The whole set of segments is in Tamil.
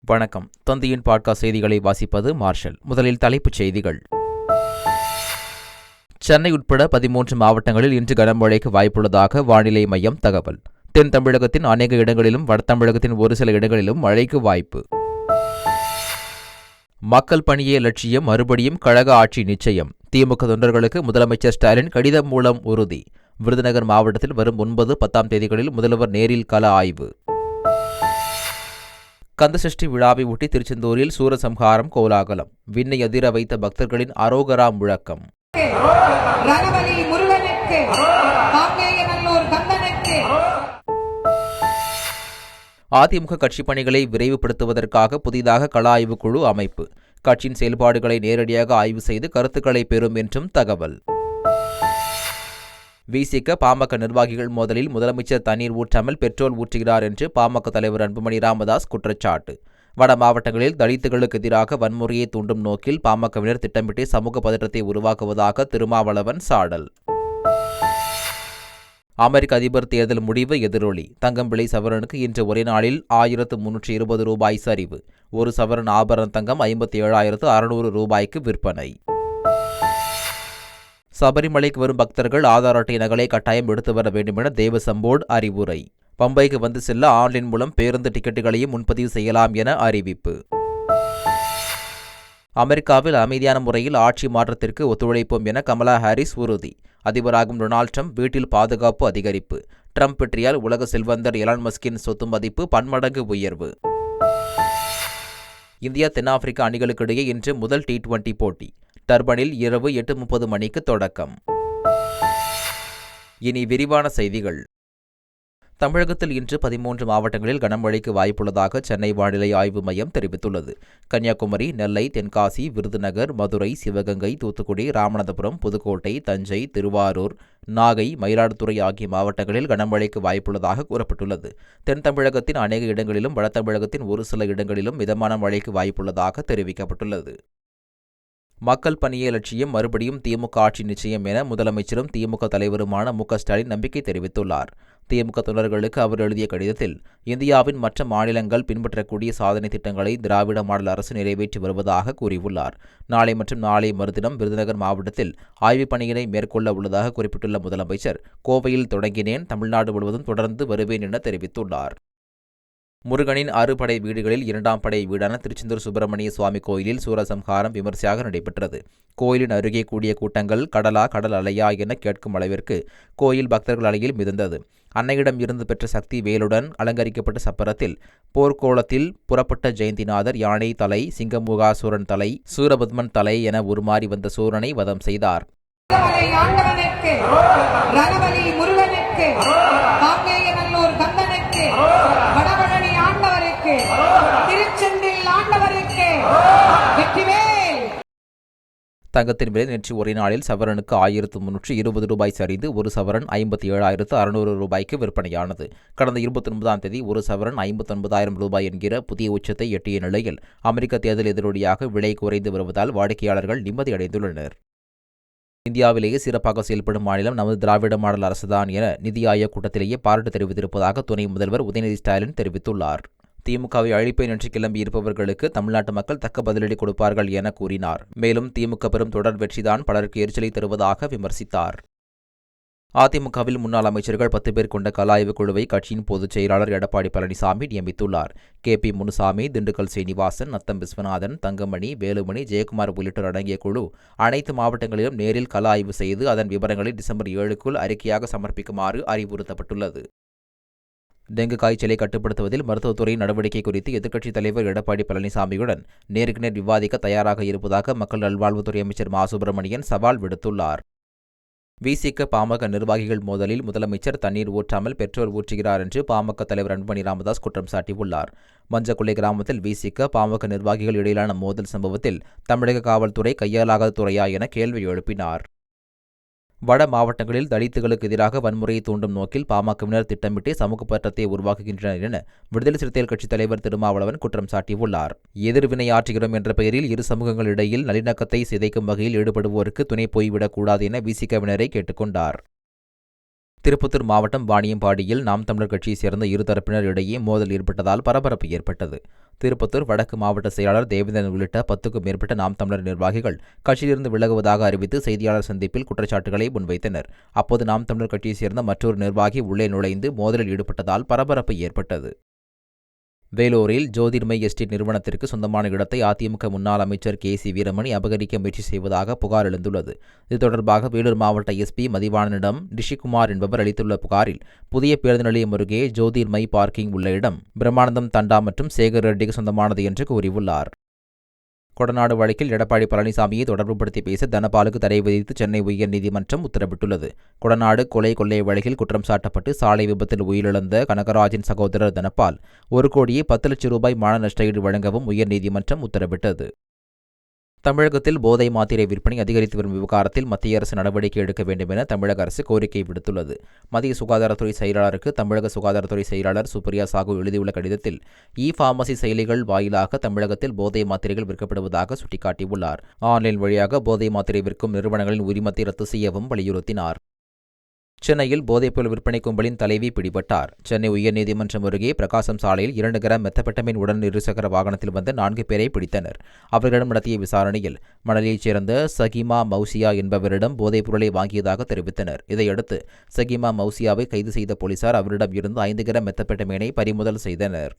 வணக்கம். தந்தையின் பாட்காஸ்ட் செய்திகளை வாசிப்பது மார்ஷல். முதலில் தலைப்புச் செய்திகள். சென்னை உட்பட 13 மாவட்டங்களில் இன்று கனமழைக்கு வாய்ப்புள்ளதாக வானிலை மையம் தகவல். தென் தமிழகத்தின் அநேக இடங்களிலும் வட தமிழகத்தின் ஒரு சில இடங்களிலும் மழைக்கு வாய்ப்பு. மக்கள் பணியே லட்சியம், மறுபடியும் கழக ஆட்சி நிச்சயம். திமுக தொண்டர்களுக்கு முதலமைச்சர் ஸ்டாலின் கடிதம் மூலம் உறுதி. விருதுநகர் மாவட்டத்தில் வரும் 9, 10 தேதிகளில் முதல்வர் நேரில் கள ஆய்வு. கந்தசஷ்டி விழாவை ஒட்டி திருச்செந்தூரில் சூரசம்ஹாரம் கோலாகலம். விண்ணை அதிர வைத்த பக்தர்களின் அரோகரா முழக்கம். அதிமுக கட்சிப் பணிகளை விரைவுபடுத்துவதற்காக புதிதாக கள ஆய்வுக் குழு அமைப்பு. கட்சியின் செயல்பாடுகளை நேரடியாக ஆய்வு செய்து கருத்துக்களை பெறும் என்றும் தகவல். விசிக பாமக நிர்வாகிகள் மோதலில் முதலமைச்சர் தண்ணீர் ஊற்றாமல் பெட்ரோல் ஊற்றுகிறார் என்று பாமக தலைவர் அன்புமணி ராமதாஸ் குற்றச்சாட்டு. வட மாவட்டங்களில் தலித்துகளுக்கு எதிராக வன்முறையை தூண்டும் நோக்கில் பாமகவினர் திட்டமிட்டு சமூக பதற்றத்தை உருவாக்குவதாக திருமாவளவன் சாடல். அமெரிக்க அதிபர் தேர்தல் முடிவு எதிரொலி. தங்கம் விலை சவரனுக்கு இன்று ஒரே நாளில் 1320 ரூபாய் சரிவு. ஒரு சவரன் ஆபரண தங்கம் 57,600 ரூபாய்க்கு விற்பனை. சபரிமலைக்கு வரும் பக்தர்கள் ஆதார் அட்டை நகலை கட்டாயம் எடுத்து வர வேண்டுமென தேவசம் போர்டு அறிவுரை. பம்பைக்கு வந்து செல்ல ஆன்லைன் மூலம் பேருந்து டிக்கெட்டுகளையும் முன்பதிவு செய்யலாம் என அறிவிப்பு. அமெரிக்காவில் அமைதியான முறையில் ஆட்சி மாற்றத்திற்கு ஒத்துழைப்போம் என கமலா ஹாரிஸ் உறுதி. அதிபராகும் டொனால்ட் ட்ரம்ப் வீட்டில் பாதுகாப்பு அதிகரிப்பு. ட்ரம்ப் வெற்றியால் உலக செல்வந்தர் எலான் மஸ்கின் சொத்து மதிப்பு பன்மடங்கு உயர்வு. இந்தியா தென்னாப்பிரிக்க அணிகளுக்கிடையே இன்று முதல் T20 போட்டி. டர்பனில் இரவு 8:30 மணிக்கு தொடக்கம். இனி விரிவான செய்திகள். தமிழகத்தில் இன்று 13 மாவட்டங்களில் கனமழைக்கு வாய்ப்புள்ளதாக சென்னை வானிலை ஆய்வு மையம் தெரிவித்துள்ளது. கன்னியாகுமரி, நெல்லை, தென்காசி, விருதுநகர், மதுரை, சிவகங்கை, தூத்துக்குடி, ராமநாதபுரம், புதுக்கோட்டை, தஞ்சை, திருவாரூர், நாகை, மயிலாடுதுறை ஆகிய மாவட்டங்களில் கனமழைக்கு வாய்ப்புள்ளதாக கூறப்பட்டுள்ளது. தென் தமிழகத்தின் அநேக இடங்களிலும் வட தமிழகத்தின் ஒரு சில இடங்களிலும் மிதமான மழைக்கு வாய்ப்புள்ளதாக தெரிவிக்கப்பட்டுள்ளது. மக்கள் பணியே லட்சியம், மறுபடியும் திமுக ஆட்சி நிச்சயம் என முதலமைச்சரும் திமுக தலைவருமான மு.க. ஸ்டாலின் நம்பிக்கை தெரிவித்துள்ளார். திமுக தொண்டர்களுக்கு அவர் எழுதிய கடிதத்தில் இந்தியாவின் மற்ற மாநிலங்கள் பின்பற்றக்கூடிய சாதனை திட்டங்களை திராவிட மாடல் அரசு நிறைவேற்றி வருவதாக கூறியுள்ளார். நாளை மற்றும் நாளை மறுதினம் விருதுநகர் மாவட்டத்தில் ஆய்வுப் பணியினை மேற்கொள்ள உள்ளதாக குறிப்பிட்டுள்ள முதலமைச்சர், கோவையில் தொடங்கினேன், தமிழ்நாடு முழுவதும் தொடர்ந்து வருவேன் என தெரிவித்துள்ளார். முருகனின் 6 படை வீடுகளில் 2ஆம் படை வீடான திருச்செந்தூர் சுப்பிரமணிய சுவாமி கோயிலில் சூரசம்ஹாரம் விமர்சையாக நடைபெற்றது. கோயிலின் அருகே கூடிய கூட்டங்கள் கடல் அலையா என கேட்கும் அளவிற்கு கோயில் பக்தர்கள் அலையில் மிதந்தது. அன்னையிடம் இருந்து பெற்ற சக்தி வேலுடன் அலங்கரிக்கப்பட்ட சப்பரத்தில் போர்க்கோளத்தில் புறப்பட்ட ஜெயந்திநாதர் யானை தலை, சிங்கமுகாசூரன் தலை, சூரபத்மன் தலை என உருமாறி வந்த சூரனை வதம் செய்தார். தங்கத்தின் விலை நேற்று ஒரே நாளில் சவரனுக்கு 1320 ரூபாய் சரிந்து ஒரு சவரன் 57,600 ரூபாய்க்கு விற்பனையானது. கடந்த 29ஆம் தேதி ஒரு சவரன் 59,000 ரூபாய் என்கிற புதிய உச்சத்தை எட்டிய நிலையில் அமெரிக்க தேர்தல் எதிரொலியாக விலை குறைந்து வருவதால் வாடிக்கையாளர்கள் நிம்மதியடைந்துள்ளனர். இந்தியாவிலேயே சிறப்பாக செயல்படும் மாநிலம் நமது திராவிட மாடல் அரசுதான் என நிதி ஆயோக் கூட்டத்திலேயே பாராட்டு தெரிவித்திருப்பதாக துணை முதல்வர் உதயநிதி ஸ்டாலின் தெரிவித்துள்ளார். திமுகவை அழிப்பேன் என்று கிளம்பியிருப்பவர்களுக்கு தமிழ்நாட்டு மக்கள் தக்க பதிலடி கொடுப்பார்கள் என கூறினார். மேலும் திமுக பெறும் தொடர் வெற்றிதான் பலருக்கு எரிச்சலை தருவதாக விமர்சித்தார். அதிமுகவில் முன்னாள் அமைச்சர்கள் 10 பேர் கொண்ட கள ஆய்வுக் குழுவை கட்சியின் பொதுச் செயலாளர் எடப்பாடி பழனிசாமி நியமித்துள்ளார். KP முனுசாமி, திண்டுக்கல் சீனிவாசன், நத்தம் விஸ்வநாதன், தங்கமணி, வேலுமணி, ஜெயக்குமார் உள்ளிட்டோர் அடங்கிய குழு அனைத்து மாவட்டங்களிலும் நேரில் கள ஆய்வு செய்து அதன் விவரங்களை டிசம்பர் 7க்குள் அறிக்கையாக சமர்ப்பிக்குமாறு அறிவுறுத்தப்பட்டுள்ளது. டெங்கு காய்ச்சலை கட்டுப்படுத்துவதில் மருத்துவத்துறை நடவடிக்கை குறித்து எதிர்க்கட்சித் தலைவர் எடப்பாடி பழனிசாமியுடன் நேருக்கு நேர் விவாதிக்க தயாராக இருப்பதாக மக்கள் நல்வாழ்வுத்துறை அமைச்சர் மா. சுப்பிரமணியன் சவால் விடுத்துள்ளார். விசிக பாமக நிர்வாகிகள் மோதலில் முதலமைச்சர் தண்ணீர் ஊற்றாமல் பெட்ரோல் ஊற்றுகிறார் என்று பாமக தலைவர் அன்புமணி ராமதாஸ் குற்றம் சாட்டியுள்ளார். மஞ்சக்குளை கிராமத்தில் விசிக பாமக நிர்வாகிகள் இடையிலான மோதல் சம்பவத்தில் தமிழக காவல்துறை கையாலாகாத துறையா என கேள்வி எழுப்பினார். வட மாவட்டங்களில் தலித்துகளுக்கு எதிராக வன்முறையை தூண்டும் நோக்கில் பாமகவினர் திட்டமிட்டு சமூக பதற்றத்தை உருவாக்குகின்றனர் என விடுதலை சிறுத்தைகள் கட்சித் தலைவர் திருமாவளவன் குற்றம் சாட்டியுள்ளார். எதிர்வினையாற்றுகிறோம் என்ற பெயரில் இரு சமூகங்களிடையில் நல்லிணக்கத்தை சிதைக்கும் வகையில் ஈடுபடுவோருக்கு துணை போய்விடக்கூடாது என விசிகவினரை கேட்டுக்கொண்டார். திருப்பத்தூர் மாவட்டம் வாணியம்பாடியில் நாம் தமிழர் கட்சியைச் சேர்ந்த இருதரப்பினர் இடையே மோதல் ஏற்பட்டதால் பரபரப்பு ஏற்பட்டது. திருப்பத்தூர் வடக்கு மாவட்ட செயலாளர் தேவேந்திரன் உள்ளிட்ட 10க்கும் மேற்பட்ட நாம் தமிழர் நிர்வாகிகள் கட்சியிலிருந்து விலகுவதாக அறிவித்து செய்தியாளர் சந்திப்பில் குற்றச்சாட்டுகளை முன்வைத்தனர். அப்போது நாம் தமிழர் கட்சியைச் சேர்ந்த மற்றொரு நிர்வாகி உள்ளே நுழைந்து மோதலில் ஈடுபட்டதால் பரபரப்பு ஏற்பட்டது. வேலூரில் ஜோதிர்மய் எஸ்டேட் நிறுவனத்திற்கு சொந்தமான இடத்தை அதிமுக முன்னாள் அமைச்சர் KC வீரமணி அபகரிக்க முயற்சி செய்வதாக புகார் எழுந்துள்ளது. இது தொடர்பாக வேலூர் மாவட்ட SP மதிவாணனிடம் ரிஷிகுமார் என்பவர் அளித்துள்ள புகாரில், புதிய பேருந்து நிலையம் அருகே ஜோதிர்மய் பார்க்கிங் உள்ள இடம் பிரம்மானந்தம் தண்டா மற்றும் சேகர் ரெட்டிக்கு சொந்தமானது என்று கூறியுள்ளார். கொடநாடு வழக்கில் எடப்பாடி பழனிசாமியை தொடர்புபடுத்தி பேச தனபாலுக்கு தடை விதித்து சென்னை உயர்நீதிமன்றம் உத்தரவிட்டுள்ளது. கொடநாடு கொள்ளை வழக்கில் குற்றம் சாட்டப்பட்டு சாலை விபத்தில் உயிரிழந்த கனகராஜின் சகோதரர் தனபால் 1,10,00,000 ரூபாய் மான நஷ்டஈடு வழங்கவும் உயர்நீதிமன்றம் உத்தரவிட்டது. தமிழகத்தில் போதை மாத்திரை விற்பனை அதிகரித்து வரும் விவகாரத்தில் மத்திய அரசு நடவடிக்கை எடுக்க வேண்டும் என தமிழக அரசு கோரிக்கை விடுத்துள்ளது. மத்திய சுகாதாரத்துறை செயலாளருக்கு தமிழக சுகாதாரத்துறை செயலாளர் சுப்ரியா சாகு எழுதியுள்ள கடிதத்தில், இ-பார்மசி செயலிகள் வாயிலாக தமிழகத்தில் போதை மாத்திரைகள் விற்கப்படுவதாக சுட்டிக்காட்டியுள்ளார். ஆன்லைன் வழியாக போதை மாத்திரை விற்கும் நிறுவனங்களின் உரிமத்தை ரத்து செய்யவும் வலியுறுத்தினார். சென்னையில் போதைப்பொருள் விற்பனை கும்பலின் தலைவி பிடிபட்டார். சென்னை உயர்நீதிமன்றம் அருகே பிரகாசம் சாலையில் 2 கிராம் மெத்தபெட்டமைன் உடன் இருசக்கர வாகனத்தில் வந்த 4 பேரை பிடித்தனர். அவர்களிடம் நடத்திய விசாரணையில் மணலியைச் சேர்ந்த சகிமா மௌசியா என்பவரிடம் போதைப் பொருளை வாங்கியதாக தெரிவித்தனர். இதையடுத்து சகிமா மௌசியாவை கைது செய்த போலீசார் அவரிடம் இருந்து 5 கிராம் மெத்தபெட்டமைனை பறிமுதல் செய்தனர்.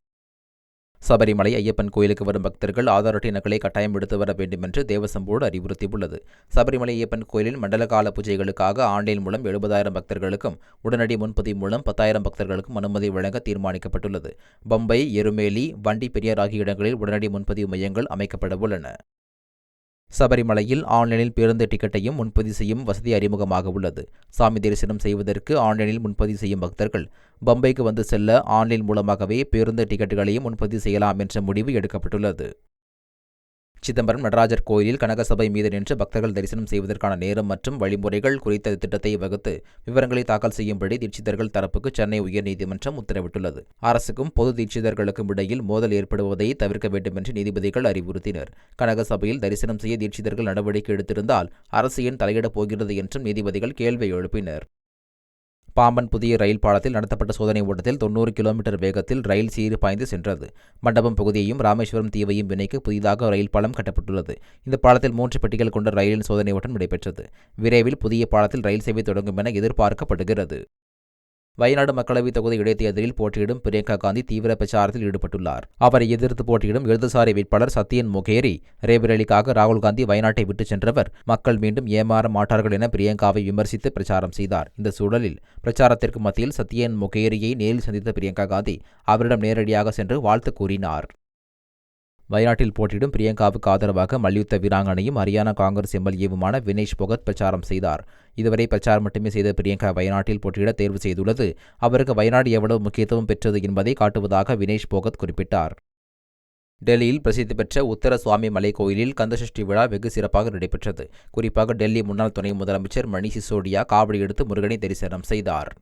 சபரிமலை ஐயப்பன் கோயிலுக்கு வரும் பக்தர்கள் ஆதார் அட்டை நகலை கட்டாயம் எடுத்து வர வேண்டும் என்று தேவசம் போர்டு அறிவுறுத்தியுள்ளது. சபரிமலை ஐயப்பன் கோயிலில் மண்டலகால பூஜைகளுக்காக ஆன்லைன் மூலம் 70,000 பக்தர்களுக்கும் உடனடி முன்பதிவு மூலம் 10,000 பக்தர்களுக்கும் அனுமதி வழங்க தீர்மானிக்கப்பட்டுள்ளது. பம்பை, எருமேலி, வண்டி பெரியார் ஆகிய இடங்களில் உடனடி முன்பதிவு மையங்கள் அமைக்கப்பட உள்ளன. சபரிமலையில் ஆன்லைனில் பேருந்து டிக்கெட்டையும் முன்பதிவு செய்யும் வசதி அறிமுகமாக உள்ளது. சாமி தரிசனம் செய்வதற்கு ஆன்லைனில் முன்பதிவு செய்யும் பக்தர்கள் பம்பைக்கு வந்து செல்ல ஆன்லைன் மூலமாகவே பேருந்து டிக்கெட்டுகளையும் முன்பதிவு செய்யலாம் என்ற முடிவு எடுக்கப்பட்டுள்ளது. சிதம்பரம் நடராஜர் கோயிலில் கனகசபை மீது நின்று பக்தர்கள் தரிசனம் செய்வதற்கான நேரம் மற்றும் வழிமுறைகள் குறித்த திட்டத்தை வகுத்து விவரங்களை தாக்கல் செய்யும்படி தீட்சிதர்கள் தரப்புக்கு சென்னை உயர்நீதிமன்றம் உத்தரவிட்டுள்ளது. அரசுக்கும் பொது தீட்சிதர்களுக்கும் இடையில் மோதல் ஏற்படுவதை தவிர்க்க வேண்டும் என்று நீதிபதிகள் அறிவுறுத்தினர். கனகசபையில் தரிசனம் செய்ய தீட்சிதர்கள் நடவடிக்கை எடுத்திருந்தால் அரசு ஏன் தலையிடப் போகிறது என்றும் நீதிபதிகள் கேள்வி எழுப்பினர். பாம்பன் புதிய ரயில் பாலத்தில் நடத்தப்பட்ட சோதனை ஓட்டத்தில் 90 கிலோமீட்டர் வேகத்தில் ரயில் சீறி பாய்ந்து சென்றது. மண்டபம் பகுதியையும் ராமேஸ்வரம் தீவையும் இணைக்க புதிதாக ரயில் பாலம் கட்டப்பட்டுள்ளது. இந்த பாலத்தில் 3 பெட்டிகள் கொண்ட ரயிலின் சோதனை ஓட்டம் நடைபெற்றது. விரைவில் புதிய பாலத்தில் ரயில் சேவை தொடங்கும் என எதிர்பார்க்கப்படுகிறது. வயநாடு மக்களவைத் தொகுதி இடைத்தேர்தலில் போட்டியிடும் பிரியங்கா காந்தி தீவிர பிரச்சாரத்தில் ஈடுபட்டுள்ளார். அவரை எதிர்த்து போட்டியிடும் இடதுசாரி வேட்பாளர் சத்யன் மொகேரி ரேபரேலிக்காக ராகுல் காந்தி வயநாட்டை விட்டுச் சென்றவர் மக்கள் மீண்டும் ஏமாற மாட்டார்கள் என பிரியங்காவை விமர்சித்து பிரச்சாரம் செய்தார். இந்த சூழலில் பிரச்சாரத்திற்கு மத்தியில் சத்யன் மொகேரியை நேரில் சந்தித்த பிரியங்கா காந்தி அவரிடம் நேரடியாக சென்று வாழ்த்து கூறினார். வயநாட்டில் போட்டியிடும் பிரியங்காவுக்கு ஆதரவாக மல்யுத்த வீராங்கனையும் ஹரியானா காங்கிரஸ் எம்எல்ஏவுமான வினேஷ் போகத் பிரச்சாரம் செய்தார். இதுவரை பிரச்சாரம் மட்டுமே செய்த பிரியங்கா வயநாட்டில் போட்டியிட தேர்வு செய்துள்ளது அவருக்கு வயநாடு எவ்வளவு முக்கியத்துவம் பெற்றது என்பதை காட்டுவதாக வினேஷ் போகத் குறிப்பிட்டார். டெல்லியில் பிரசித்தி பெற்ற உத்தர சுவாமி மலை கோயிலில் கந்தசஷ்டி விழா வெகு சிறப்பாக நடைபெற்றது. குறிப்பாக டெல்லி முன்னாள் துணை முதலமைச்சர் மணீஷ் சிசோடியா காவடி எடுத்து முருகனை தரிசனம் செய்தார்.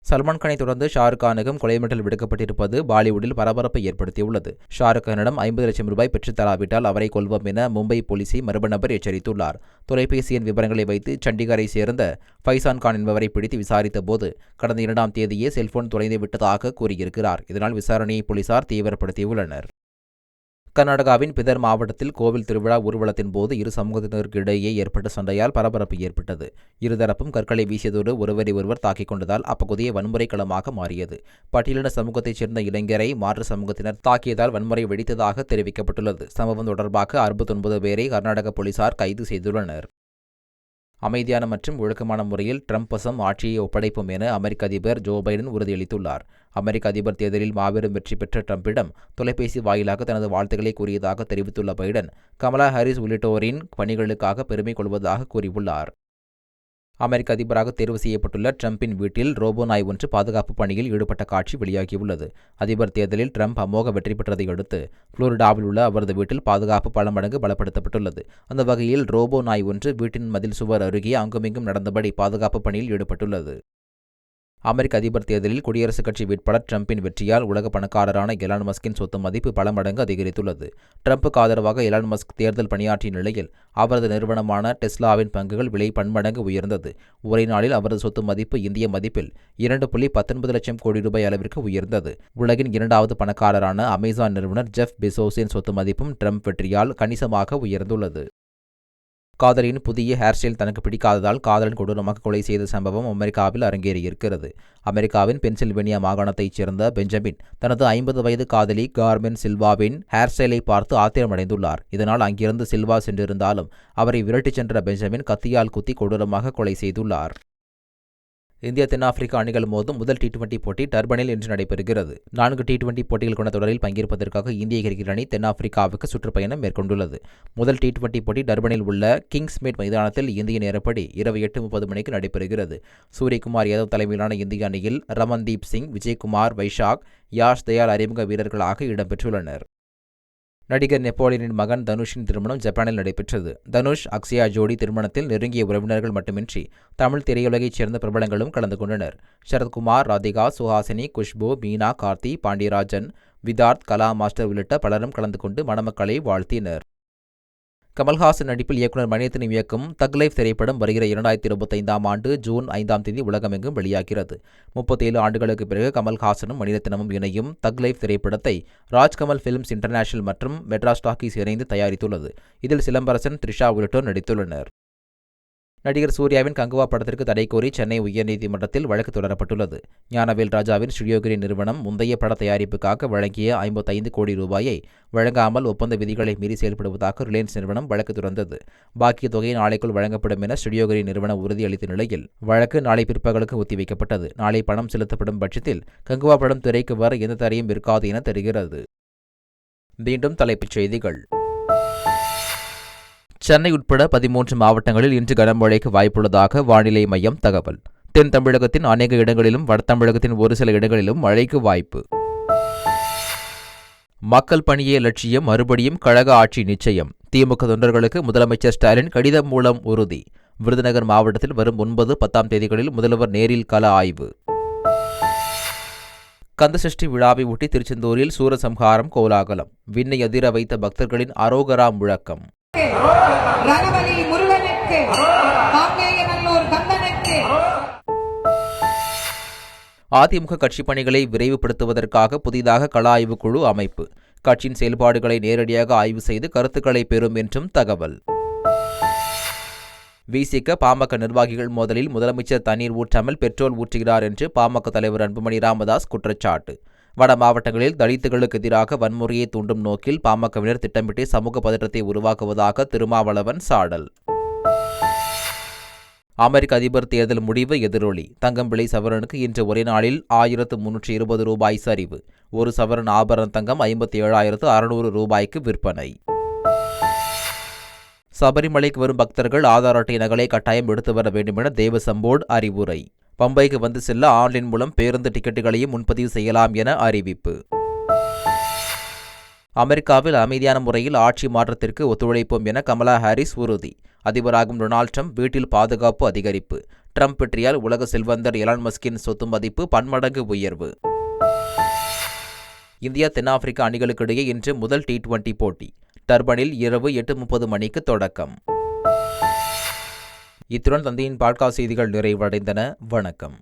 சல்மான் கானை தொடர்ந்து ஷாருக் கானுக்கும் கொலை மிரட்டல் விடுக்கப்பட்டிருப்பது பாலிவுட்டில் பரபரப்பை ஏற்படுத்தியுள்ளது. ஷாருக் கானிடம் 50 லட்சம் ரூபாய் பெற்றுத் தராவிட்டால் அவரை கொல்வோம் என மும்பை போலீஸை மர்ம நபர் எச்சரித்துள்ளார். தொலைபேசி எண் விவரங்களை வைத்து சண்டிகரை சேர்ந்த ஃபைசான் கான் என்பவரை பிடித்து விசாரித்த போது கடந்த 2ஆம் தேதியே செல்போன் தொலைந்து விட்டதாக கூறியிருக்கிறார். இதனால் விசாரணையை போலீசார் தீவிரப்படுத்தியுள்ளனர். கர்நாடகாவின் பிதர் மாவட்டத்தில் கோவில் திருவிழா ஊர்வலத்தின் போது இரு சமூகத்தினருக்கு இடையே ஏற்பட்ட சண்டையால் பரபரப்பு ஏற்பட்டது. இருதரப்பும் கற்களை வீசியதோடு ஒருவரை ஒருவர் தாக்கிக் கொண்டதால் அப்பகுதியை வன்முறை களமாக மாறியது. பட்டியலின சமூகத்தைச் சேர்ந்த இளைஞரை மாற்று சமூகத்தினர் தாக்கியதால் வன்முறை வெடித்ததாக தெரிவிக்கப்பட்டுள்ளது. சம்பவம் தொடர்பாக 69 பேரை கர்நாடக போலீசார் கைது செய்துள்ளனர். அமைதியான மற்றும் ஒழுக்கமான முறையில் ட்ரம்ப் வசம் ஆட்சியை ஒப்படைப்போம் என அமெரிக்க அதிபர் ஜோ பைடன் உறுதியளித்துள்ளார். அமெரிக்க அதிபர் தேர்தலில் மாபெரும் வெற்றி பெற்ற ட்ரம்பிடம் தொலைபேசி வாயிலாக தனது வாழ்த்துக்களை கூறியதாக தெரிவித்துள்ள பைடன் கமலா ஹாரிஸ் உள்ளிட்டோரின் பணிகளுக்காக பெருமை கொள்வதாக கூறியுள்ளார். அமெரிக்க அதிபராக தேர்வு செய்யப்பட்டுள்ள ட்ரம்பின் வீட்டில் ரோபோ நாய் ஒன்று பாதுகாப்பு பணியில் ஈடுபட்ட காட்சி வெளியாகியுள்ளது. அதிபர் தேர்தலில் ட்ரம்ப் அமோக வெற்றி பெற்றதை அடுத்து புளோரிடாவில் உள்ள அவரது வீட்டில் பாதுகாப்பு பல மடங்கு பலப்படுத்தப்பட்டுள்ளது. அந்த வகையில் ரோபோ நாய் ஒன்று வீட்டின் மதில் சுவர் அருகே அங்குமிங்கும் நடந்தபடி பாதுகாப்பு பணியில் ஈடுபட்டுள்ளது. அமெரிக்க அதிபர் தேர்தலில் குடியரசுக் கட்சி வேட்பாளர் டிரம்பின் வெற்றியால் உலக பணக்காரரான எலான் மஸ்கின் சொத்து மதிப்பு பல மடங்கு அதிகரித்துள்ளது. டிரம்புக்கு ஆதரவாக எலான் மஸ்க் தேர்தல் பணியாற்றிய நிலையில் அவரது நிறுவனமான டெஸ்லாவின் பங்குகள் விலை பன்மடங்கு உயர்ந்தது. ஒரே நாளில் அவரது சொத்து மதிப்பு இந்திய மதிப்பில் 2.19 லட்சம் கோடி ரூபாய் அளவிற்கு உயர்ந்தது. உலகின் இரண்டாவது பணக்காரரான அமேசான் நிறுவனர் ஜெஃப் பெசோஸின் சொத்து மதிப்பும் டிரம்ப் வெற்றியால் கணிசமாக உயர்ந்துள்ளது. காதலின் புதிய ஹேர் ஸ்டைல் தனக்கு பிடிக்காததால் காதலன் கொடூரமாக கொலை செய்த சம்பவம் அமெரிக்காவில் அரங்கேறியிருக்கிறது. அமெரிக்காவின் பென்சில்வேனியா மாகாணத்தைச் சேர்ந்த பெஞ்சமின் தனது 50 வயது காதலி கார்மென் சில்வாவின் ஹேர் ஸ்டைலை பார்த்து ஆத்திரமடைந்துள்ளார். இதனால் அங்கிருந்து சில்வா சென்றிருந்தாலும் அவரை விரட்டிச் சென்ற பெஞ்சமின் கத்தியால் குத்தி கொடூரமாக கொலை செய்துள்ளார். இந்தியா தென்னாப்பிரிக்கா அணிகள் மோதும் முதல் டி20 போட்டி டர்பனில் இன்று நடைபெறுகிறது. 4 டி20 போட்டிகள் கொண்ட தொடரில் பங்கேற்பதற்காக இந்திய கிரிக்கெட் அணி தென்னாப்பிரிக்காவுக்கு சுற்றுப்பயணம் மேற்கொண்டுள்ளது. முதல் டி20 போட்டி டர்பனில் உள்ள கிங்ஸ்மேட் மைதானத்தில் இந்திய நேரப்படி இரவு 8:30 மணிக்கு நடைபெறுகிறது. சூரியகுமார் யாதவ் தலைமையிலான இந்திய அணியில் ரமன்தீப் சிங், விஜய்குமார், வைஷாக், யாஷ் தயாள் அறிமுக வீரர்களாக இடம்பெற்றுள்ளனர். நடிகர் நெப்போலியனின் மகன் தனுஷின் திருமணம் ஜப்பானில் நடைபெற்றது. தனுஷ் அக்ஷயா ஜோடி திருமணத்தில் நெருங்கிய உறவினர்கள் மட்டுமின்றி தமிழ் திரையுலகைச் சேர்ந்த பிரபலங்களும் கலந்து கொண்டனர். சரத்குமார், ராதிகா, சுஹாசினி, குஷ்பு, மீனா, கார்த்தி, பாண்டியராஜன், விதார்த், கலா மாஸ்டர் உள்ளிட்ட பலரும் கலந்து கொண்டு மணமக்களை வாழ்த்தினர். கமல்ஹாசன் நடிப்பில் இயக்குநர் மணிரத்னம் இயக்கும் தக் லைஃப் திரைப்படம் வருகிற 2025ஆம் ஆண்டு ஜூன் 5ஆம் தேதி உலகமெங்கும் வெளியாகிறது. 37 ஆண்டுகளுக்கு பிறகு கமல்ஹாசனும் மணிரத்னமும் இணையும் தக் லைஃப் திரைப்படத்தை ராஜ்கமல் ஃபிலிம்ஸ் இன்டர்நேஷனல் மற்றும் மெட்ராஸ் டாக்கீஸ் இணைந்து தயாரித்துள்ளது. இதில் சிலம்பரசன், த்ரிஷா உள்ளிட்டோர் நடித்துள்ளனர். நடிகர் சூர்யாவின் கங்குவா படத்திற்கு தடை கோரி சென்னை உயர்நீதிமன்றத்தில் வழக்கு தொடரப்பட்டுள்ளது. ஞானவேல் ராஜாவின் ஸ்டுடியோகிரி நிறுவனம் முந்தைய பட தயாரிப்புக்காக வழங்கிய 55 கோடி ரூபாயை வழங்காமல் ஒப்பந்த விதிகளை மீறி செயல்படுவதாக ரிலையன்ஸ் நிறுவனம் வழக்கு தொடர்ந்தது. பாக்கிய தொகை நாளைக்குள் வழங்கப்படும் என ஸ்டுடியோகிரி நிறுவனம் உறுதியளித்த நிலையில் வழக்கு நாளை பிற்பகலுக்கு ஒத்திவைக்கப்பட்டது. நாளை பணம் செலுத்தப்படும் பட்சத்தில் கங்குவா படம் திரைக்கு வர எந்த தடையும் இருக்காது என தெரிகிறது. மீண்டும் தலைப்புச் செய்திகள். சென்னை உட்பட 13 மாவட்டங்களில் இன்று கனமழைக்கு வாய்ப்புள்ளதாக வானிலை மையம் தகவல். தென் தமிழகத்தின் அநேக இடங்களிலும் வட தமிழகத்தின் ஒரு சில இடங்களிலும் மழைக்கு வாய்ப்பு. மக்கள் பணியே லட்சியம், மறுபடியும் கழக ஆட்சி நிச்சயம். திமுக தொண்டர்களுக்கு முதலமைச்சர் ஸ்டாலின் கடிதம் மூலம் உறுதி. விருதுநகர் மாவட்டத்தில் வரும் 9, 10ஆம் தேதிகளில் முதல்வர் நேரில் கள ஆய்வு. கந்தசஷ்டி விழாவை ஒட்டி திருச்செந்தூரில் சூரசம்ஹாரம் கோலாகலம். விண்ணை அதிர வைத்த பக்தர்களின் அரோகரா முழக்கம். ரணபலி முருகனுக்கு, காங்கேயநல்லூர் கந்தனுக்கு. அதிமுக கட்சி பணிகளை விரைவுபடுத்துவதற்காக புதிதாக கள ஆய்வுக் குழு அமைப்பு. கட்சியின் செயல்பாடுகளை நேரடியாக ஆய்வு செய்து கருத்துக்களை பெறும் என்றும் தகவல். விசிக பாமக நிர்வாகிகள் மோதலில் முதலமைச்சர் தண்ணீர் ஊற்றாமல் பெட்ரோல் ஊற்றுகிறார் என்று பாமக தலைவர் அன்புமணி ராமதாஸ் குற்றச்சாட்டு. வட மாவட்டங்களில் தலித்துகளுக்கு எதிராக வன்முறையை தூண்டும் நோக்கில் பாமகவினர் திட்டமிட்டு சமூக பதற்றத்தை உருவாக்குவதாக திருமாவளவன் சாடல். அமெரிக்க அதிபர் தேர்தல் முடிவு எதிரொலி. தங்கம் விலை சவரனுக்கு இன்று ஒரே நாளில் 1320 ரூபாய் சரிவு. ஒரு சவரன் ஆபரண தங்கம் 57,600 ரூபாய்க்கு விற்பனை. சபரிமலைக்கு வரும் பக்தர்கள் ஆதார் அட்டை நகலை கட்டாயம் எடுத்து வர வேண்டுமென தேவசம் போர்டு அறிவுரை. பம்பைக்கு வந்து செல்ல ஆன்லைன் மூலம் பேருந்து டிக்கெட்டுகளையும் முன்பதிவு செய்யலாம் என அறிவிப்பு. அமெரிக்காவில் அமைதியான முறையில் ஆட்சி மாற்றத்திற்கு ஒத்துழைப்போம் என கமலா ஹாரிஸ் உறுதி. அதிபராகும் டொனால்ட் ட்ரம்ப் வீட்டில் பாதுகாப்பு அதிகரிப்பு. ட்ரம்ப் வெற்றியால் உலக செல்வந்தர் எலான் மஸ்கின் சொத்து மதிப்பு பன்மடங்கு உயர்வு. இந்தியா தென்னாப்பிரிக்கா அணிகளுக்கிடையே இன்று முதல் டி20 போட்டி டர்பனில் இரவு 8:30 மணிக்கு தொடக்கம். இத்துடன் தந்தையின் பாட்காஸ்ட் செய்திகள் நிறைவடைந்தன. வணக்கம்.